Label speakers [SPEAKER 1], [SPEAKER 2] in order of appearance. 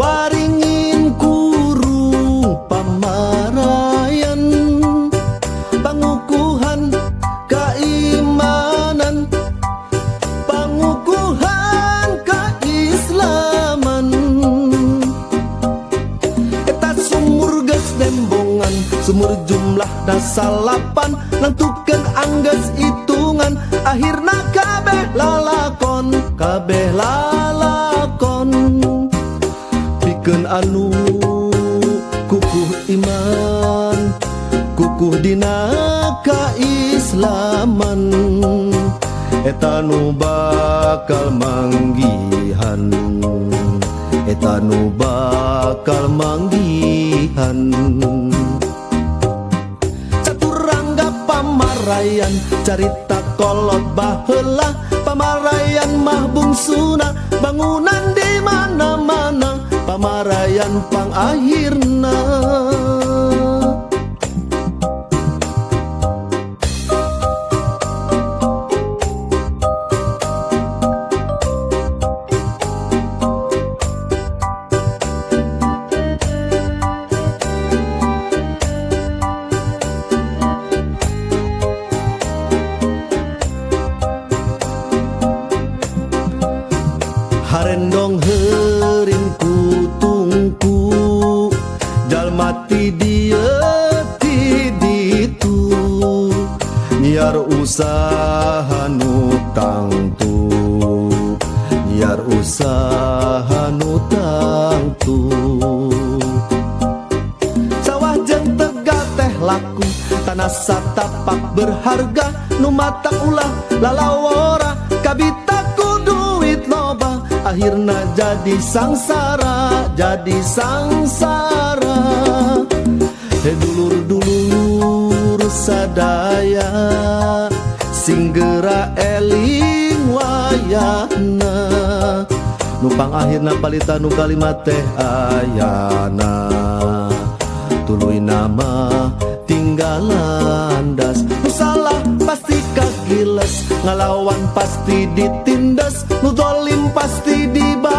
[SPEAKER 1] waringin kurung pamarayan, pangukuhan keimanan, pangukuhan keislaman. Eta sumur geus dembongan, sumur jumlah dasalapan, nentukeun anggeus hitungan, akhirna kabeh lalakon, kabeh lalakon. Pikeun anu kukuh iman, kukuh dina kaislaman, eta nu bakal manggihan, eta nu bakal manggihan. Caturangga pamarayan, carita kolot baheula, pamarayan mah bungsuna, bangunan di mana-mana, pamarayan pang akhirna. Harendong heurin kutungku, jalma ti dieu ti ditu, nyiar usaha nu tangtu, nyiar usaha nu tangtu. Sawah jeung tegal teh laku, tanah satapak berharga, nu mata ulah lalawora, kabitaku duit loba, akhirna jadi sangsara, jadi sangsara. Dulur-dulur sadaya, singgera eling wayahna, nupang akhirna palita nu kalimat teh ayana, tuluy nama tinggalan das. Nu salah pasti kagiles, ngalawan pasti ditindas, nu dolim pasti dibahas.